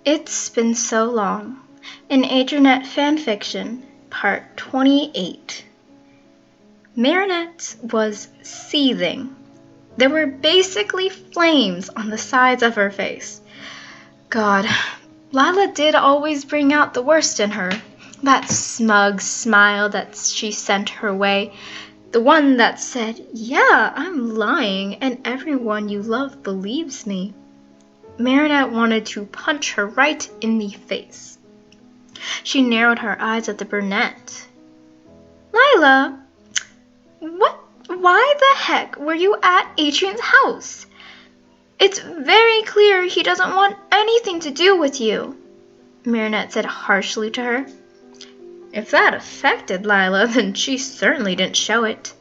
It's Been So Long, an Adrianette fanfiction, part 28. Marinette was seething. There were basically flames on the sides of her face. God, Lila did always bring out the worst in her. That smug smile that she sent her way. The one that said, "Yeah, I'm lying, and everyone you love believes me." Marinette wanted to punch her right in the face. She narrowed her eyes at the brunette. "Lila, why the heck were you at Adrian's house? It's very clear he doesn't want anything to do with you," Marinette said harshly to her. If that affected Lila, then she certainly didn't show it.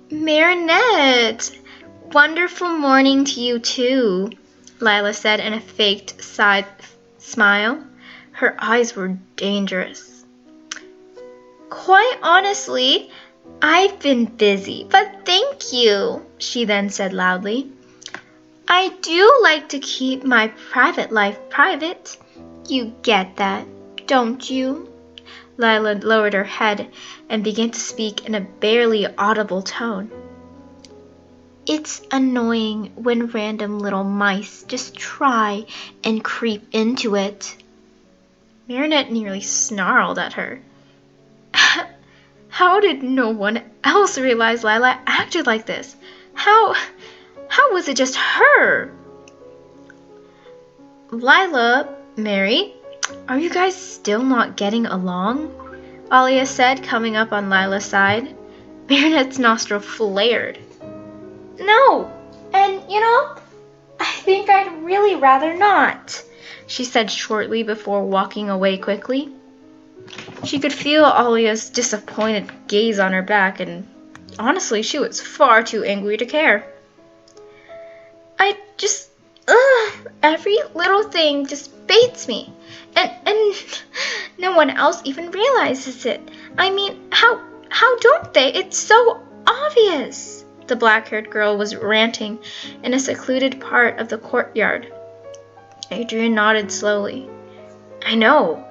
"Marinette, wonderful morning to you too," Lila said in a faked side smile. Her eyes were dangerous. "Quite honestly, I've been busy, but thank you," she then said loudly. "I do like to keep my private life private. You get that, don't you?" Lila lowered her head and began to speak in a barely audible tone. "It's annoying when random little mice just try and creep into it." Marinette nearly snarled at her. How did no one else realize Lila acted like this? How was it just her? "Lila, Mary, are you guys still not getting along?" Alia said, coming up on Lila's side. Marinette's nostril flared. "No, and I think I'd really rather not," she said shortly before walking away quickly. She could feel Alia's disappointed gaze on her back, and honestly, she was far too angry to care. Every little thing just baits me, and no one else even realizes it. I mean, how don't they? It's so obvious." The black-haired girl was ranting in a secluded part of the courtyard. Adrian nodded slowly. "I know,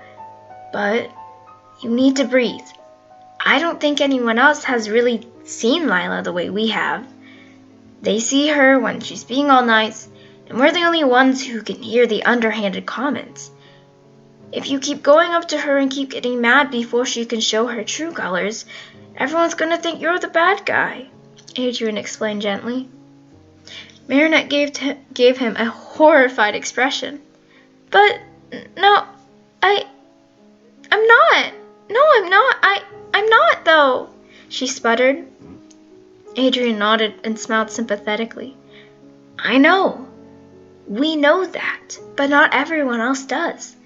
but you need to breathe. I don't think anyone else has really seen Lila the way we have. They see her when she's being all nice, and we're the only ones who can hear the underhanded comments. If you keep going up to her and keep getting mad before she can show her true colors, everyone's gonna think you're the bad guy," Adrian explained gently. Marinette gave him a horrified expression. "But no, I'm not. No, I'm not. I'm not, though," she sputtered. Adrian nodded and smiled sympathetically. "I know. We know that, but not everyone else does.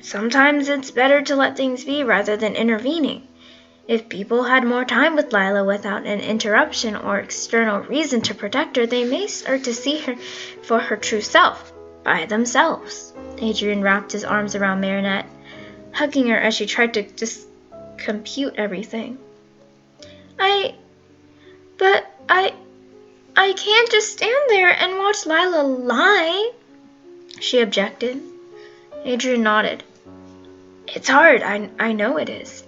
Sometimes it's better to let things be rather than intervening. If people had more time with Lila without an interruption or external reason to protect her, they may start to see her for her true self, by themselves." Adrian wrapped his arms around Marinette, hugging her as she tried to just compute everything. I can't just stand there and watch Lila lie," she objected. Adrian nodded. "It's hard, I know it is.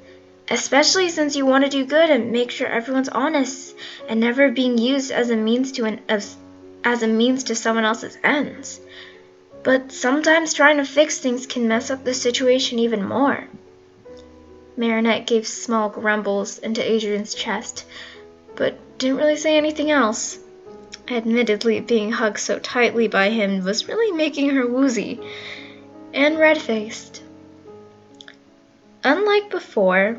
Especially since you want to do good and make sure everyone's honest and never being used as a means to someone else's ends. But sometimes trying to fix things can mess up the situation even more." Marinette gave small grumbles into Adrian's chest, but didn't really say anything else. Admittedly, being hugged so tightly by him was really making her woozy and red-faced. Unlike before,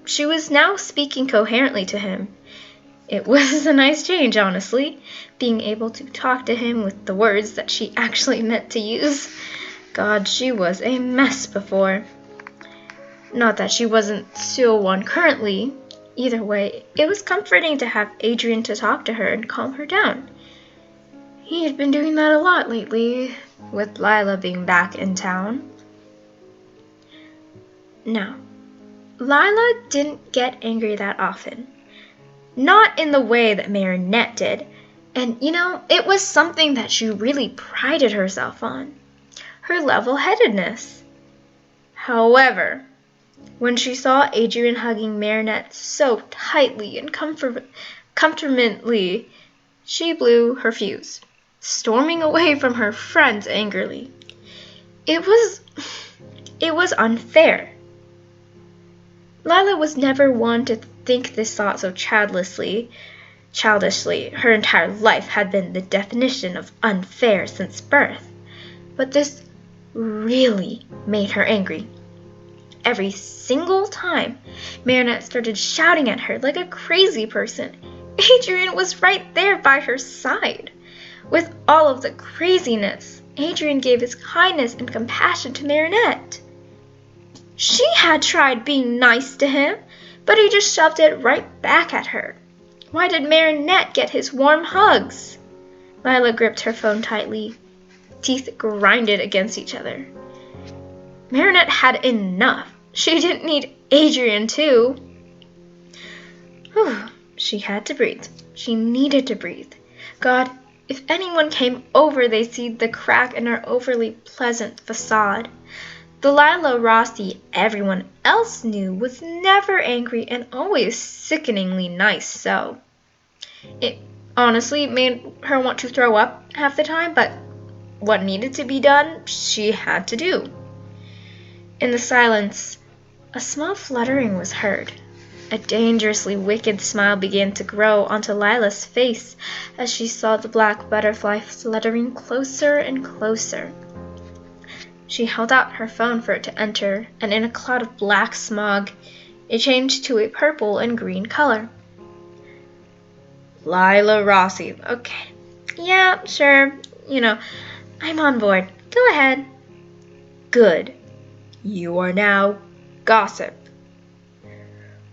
she was now speaking coherently to him. It was a nice change, honestly, being able to talk to him with the words that she actually meant to use. God, she was a mess before. Not that she wasn't still one currently. Either way, it was comforting to have Adrian to talk to her and calm her down. He had been doing that a lot lately, with Lila being back in town. Now, Lila didn't get angry that often. Not in the way that Marinette did, And, it was something that she really prided herself on, her level-headedness. However, when she saw Adrian hugging Marinette so tightly and comfortably, she blew her fuse, storming away from her friends angrily. It was unfair. Lila was never one to think this thought so childishly. Her entire life had been the definition of unfair since birth. But this really made her angry. Every single time Marinette started shouting at her like a crazy person, Adrian was right there by her side. With all of the craziness, Adrian gave his kindness and compassion to Marinette. She had tried being nice to him, but he just shoved it right back at her. Why did Marinette get his warm hugs? Lila gripped her phone tightly. Teeth grinded against each other. Marinette had enough. She didn't need Adrian too. She had to breathe. She needed to breathe. God, if anyone came over, they'd see the crack in her overly pleasant facade. The Lila Rossi everyone else knew was never angry and always sickeningly nice, so it honestly made her want to throw up half the time, but what needed to be done, she had to do. In the silence, a small fluttering was heard. A dangerously wicked smile began to grow onto Lila's face as she saw the black butterfly fluttering closer and closer. She held out her phone for it to enter, and in a cloud of black smog, it changed to a purple and green color. Lila Rossi. Okay. Yeah, sure. I'm on board. Go ahead. Good. You are now Gossip.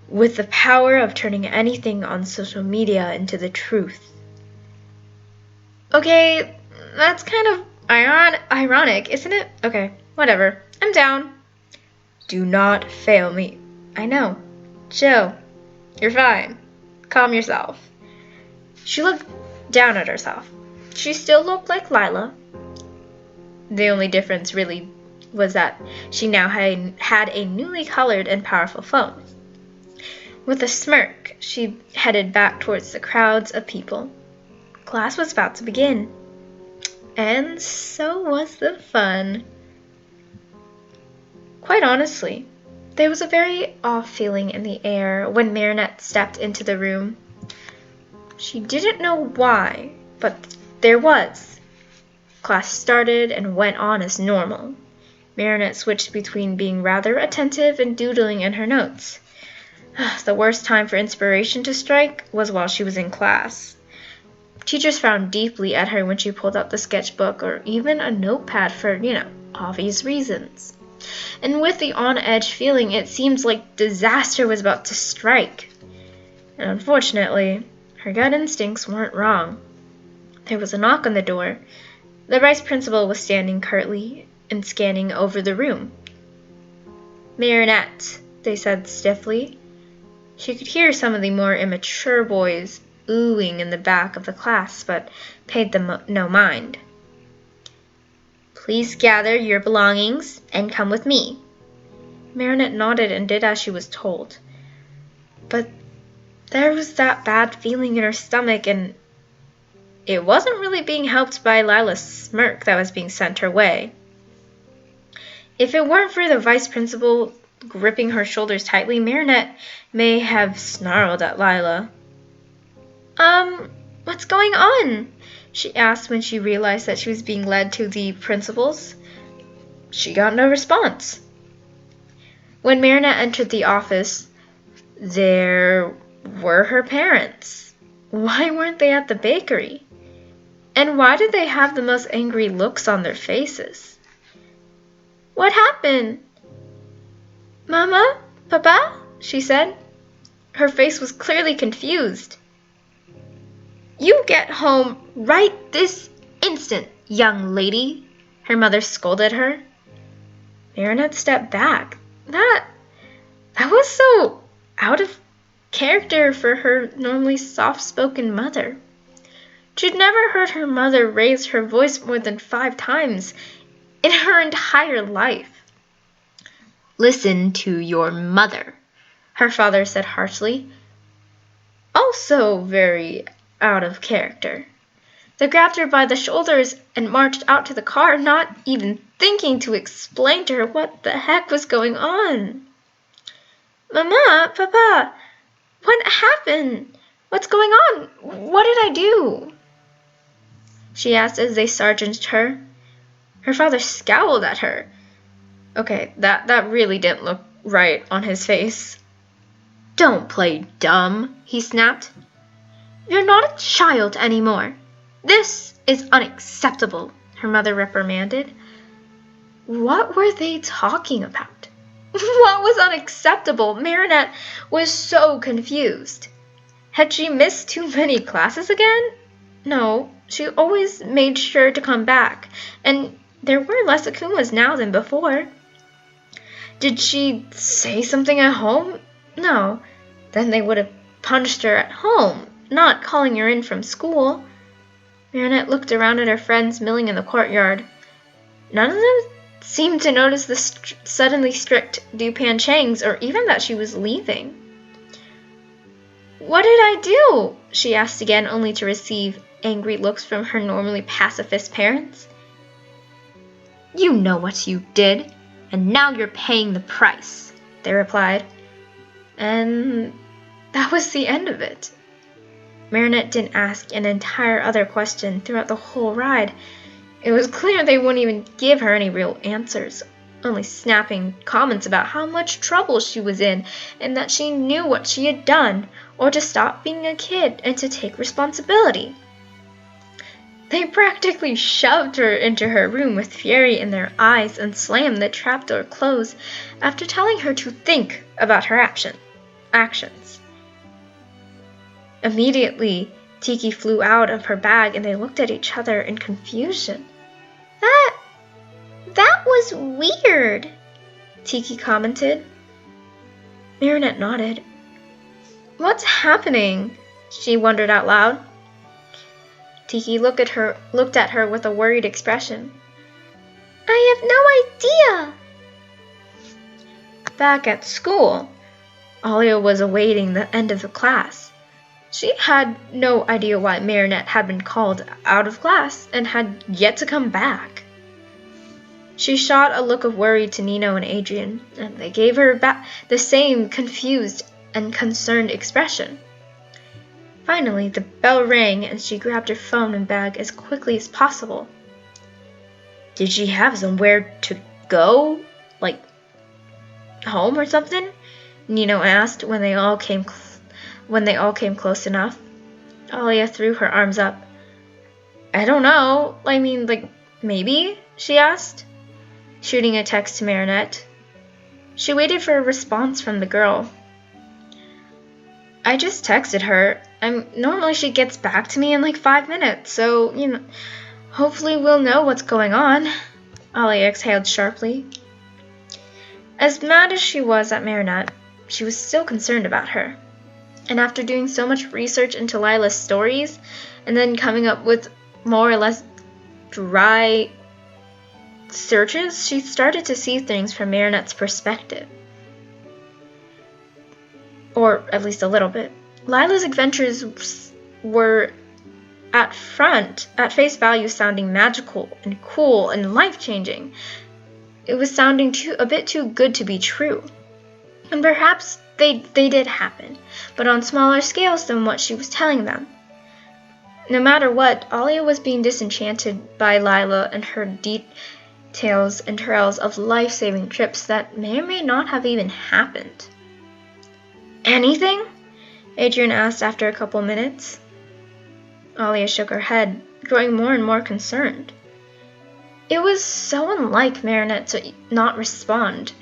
With the power of turning anything on social media into the truth. Okay, that's kind of ironic, isn't it? Okay, whatever. I'm down. Do not fail me. I know. Chill. You're fine. Calm yourself. She looked down at herself. She still looked like Lila. The only difference really was that she now had a newly colored and powerful phone. With a smirk, she headed back towards the crowds of people. Class was about to begin. And so was the fun. Quite honestly, there was a very off feeling in the air when Marinette stepped into the room. She didn't know why, but there was. Class started and went on as normal. Marinette switched between being rather attentive and doodling in her notes. The worst time for inspiration to strike was while she was in class. Teachers frowned deeply at her when she pulled out the sketchbook or even a notepad for, obvious reasons. And with the on-edge feeling, it seemed like disaster was about to strike. And unfortunately, her gut instincts weren't wrong. There was a knock on the door. The vice principal was standing curtly and scanning over the room. Marinette, they said stiffly. She could hear some of the more immature boys oohing in the back of the class, but paid them no mind. Please gather your belongings and come with me. Marinette nodded and did as she was told. But there was that bad feeling in her stomach, and it wasn't really being helped by Lila's smirk that was being sent her way. If it weren't for the vice principal gripping her shoulders tightly, Marinette may have snarled at Lila. What's going on? She asked when she realized that she was being led to the principal's. She got no response. When Marinette entered the office, there were her parents. Why weren't they at the bakery? And why did they have the most angry looks on their faces? What happened? Mama? Papa? She said. Her face was clearly confused. You get home right this instant, young lady, her mother scolded her. Marinette stepped back. That was so out of character for her normally soft-spoken mother. She'd never heard her mother raise her voice more than 5 times in her entire life. "Listen to your mother," her father said harshly. Also very out of character. They grabbed her by the shoulders and marched out to the car, not even thinking to explain to her what the heck was going on. "Mama, Papa, what happened? What's going on? What did I do?" she asked as they sergeanted her. Her father scowled at her. Okay, that really didn't look right on his face. "Don't play dumb," he snapped. "You're not a child anymore. This is unacceptable," her mother reprimanded. What were they talking about? What was unacceptable? Marinette was so confused. Had she missed too many classes again? No, she always made sure to come back, and there were less Akumas now than before. Did she say something at home? No, then they would have punished her at home, not calling her in from school. Marinette looked around at her friends milling in the courtyard. None of them seemed to notice the suddenly strict Dupan Changs, or even that she was leaving. "What did I do?" she asked again, only to receive angry looks from her normally pacifist parents. "You know what you did, and now you're paying the price," they replied. And that was the end of it. Marinette didn't ask an entire other question throughout the whole ride. It was clear they wouldn't even give her any real answers, only snapping comments about how much trouble she was in and that she knew what she had done, or to stop being a kid and to take responsibility. They practically shoved her into her room with fury in their eyes and slammed the trapdoor closed after telling her to think about her actions. Immediately, Tiki flew out of her bag and they looked at each other in confusion. That was weird," Tiki commented. Marinette nodded. "What's happening?" she wondered out loud. Tiki looked at her with a worried expression. "I have no idea." Back at school, Alia was awaiting the end of the class. She had no idea why Marinette had been called out of class and had yet to come back. She shot a look of worry to Nino and Adrian, and they gave her back the same confused and concerned expression. Finally, the bell rang and she grabbed her phone and bag as quickly as possible. Did she have somewhere to go? Like home or something? Nino asked when they all came close enough. Alia threw her arms up. "I don't know. I mean, maybe?" she asked, shooting a text to Marinette. She waited for a response from the girl. "I just texted her. Normally she gets back to me in 5 minutes, so, hopefully we'll know what's going on." Alia exhaled sharply. As mad as she was at Marinette, she was still concerned about her. And after doing so much research into Lila's stories, and then coming up with more or less dry searches, she started to see things from Marinette's perspective. Or at least a little bit. Lila's adventures were at face value sounding magical and cool and life-changing. It was sounding a bit too good to be true. And perhaps they did happen, but on smaller scales than what she was telling them. No matter what, Alia was being disenchanted by Lila and her details and trails of life-saving trips that may or may not have even happened. "Anything?" Adrian asked after a couple minutes. Alia shook her head, growing more and more concerned. It was so unlike Marinette to not respond.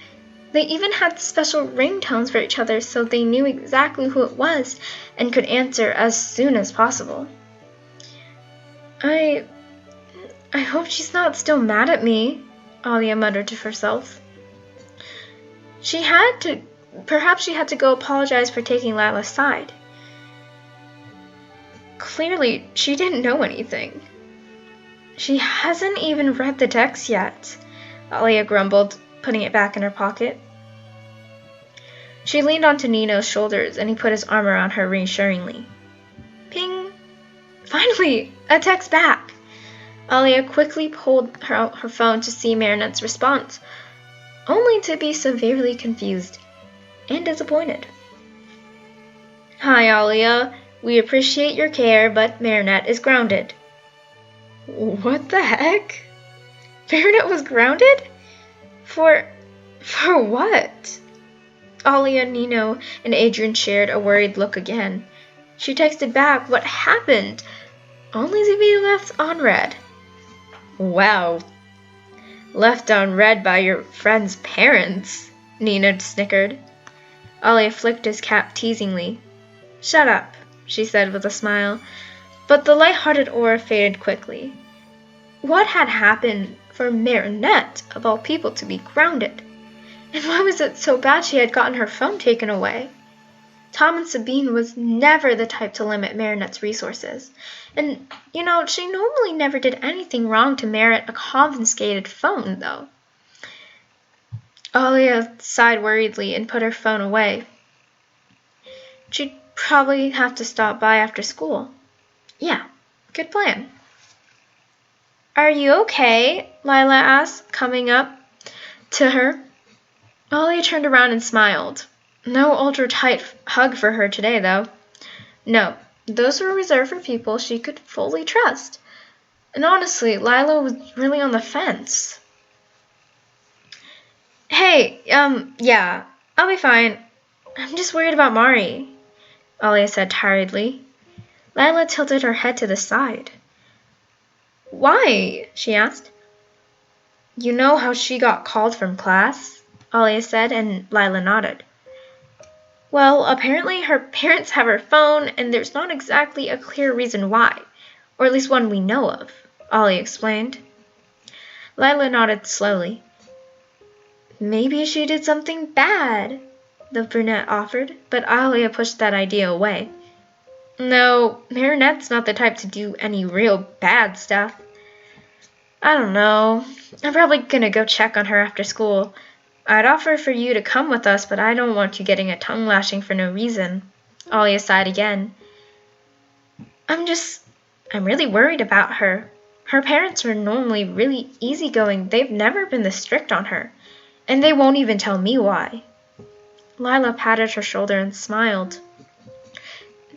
They even had special ringtones for each other so they knew exactly who it was and could answer as soon as possible. I hope she's not still mad at me," Alia muttered to herself. Perhaps she had to go apologize for taking Lila's side. Clearly, she didn't know anything. She hasn't even read the text yet, Alia grumbled, putting it back in her pocket. She leaned onto Nino's shoulders, and he put his arm around her reassuringly. Ping! Finally, a text back! Alia quickly pulled out her phone to see Marinette's response, only to be severely confused and disappointed. Hi, Alia. We appreciate your care, but Marinette is grounded. What the heck? Marinette was grounded? For what? Alia, Nino, and Adrien shared a worried look again. She texted back what happened, only to be left unread. Wow. Left unread by your friend's parents, Nino snickered. Alia flicked his cap teasingly. Shut up, she said with a smile, but the light-hearted aura faded quickly. What had happened for Marinette, of all people, to be grounded? And why was it so bad she had gotten her phone taken away? Tom and Sabine was never the type to limit Marinette's resources. And, she normally never did anything wrong to merit a confiscated phone, though. Alia sighed worriedly and put her phone away. She'd probably have to stop by after school. Yeah, good plan. Are you okay? Lila asked, coming up to her. Alia turned around and smiled. No ultra-tight hug for her today, though. No, those were reserved for people she could fully trust. And honestly, Lila was really on the fence. Hey, yeah, I'll be fine. I'm just worried about Mari, Alia said tiredly. Lila tilted her head to the side. Why? She asked. You know how she got called from class? Alia said, and Lila nodded. Well, apparently her parents have her phone, and there's not exactly a clear reason why, or at least one we know of, Alia explained. Lila nodded slowly. Maybe she did something bad, the brunette offered, but Alia pushed that idea away. No, Marinette's not the type to do any real bad stuff. I don't know. I'm probably gonna go check on her after school. I'd offer for you to come with us, but I don't want you getting a tongue lashing for no reason. Alia sighed again. I'm really worried about her. Her parents are normally really easygoing. They've never been this strict on her. And they won't even tell me why. Lila patted her shoulder and smiled.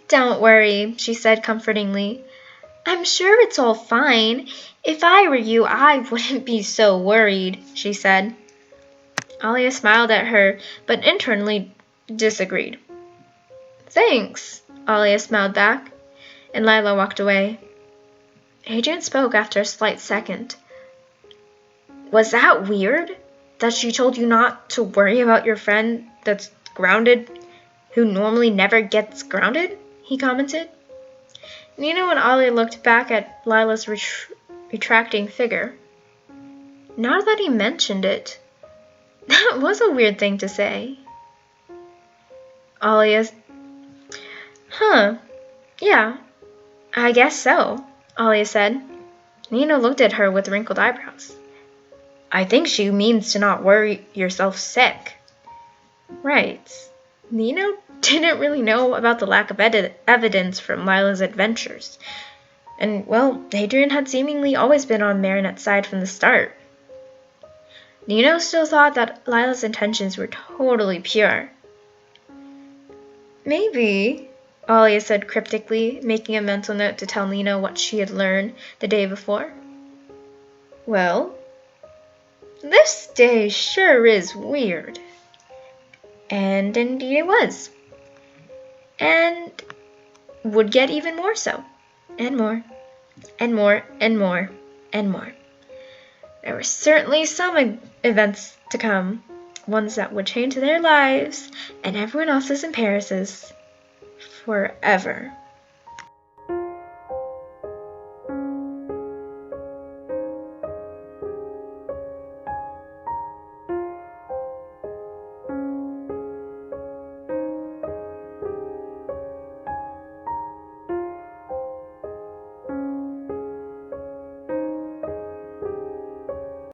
Don't worry, she said comfortingly. I'm sure it's all fine. If I were you, I wouldn't be so worried, she said. Alia smiled at her, but internally disagreed. Thanks, Alia smiled back, and Lila walked away. Adrien spoke after a slight second. Was that weird? That she told you not to worry about your friend that's grounded, who normally never gets grounded? He commented. Nino and Alia looked back at Lila's retracting figure. Now that he mentioned it, that was a weird thing to say. Alia's... Yeah, I guess so, Alia said. Nino looked at her with wrinkled eyebrows. I think she means to not worry yourself sick. Right. Nino didn't really know about the lack of evidence from Lila's adventures. And, well, Adrien had seemingly always been on Marinette's side from the start. Nino still thought that Lila's intentions were totally pure. Maybe, Alia said cryptically, making a mental note to tell Nino what she had learned the day before. Well, this day sure is weird. And indeed it was. And would get even more so. And more. And more. And more. And more. There were certainly some events to come. Ones that would change their lives and everyone else's in Paris's forever.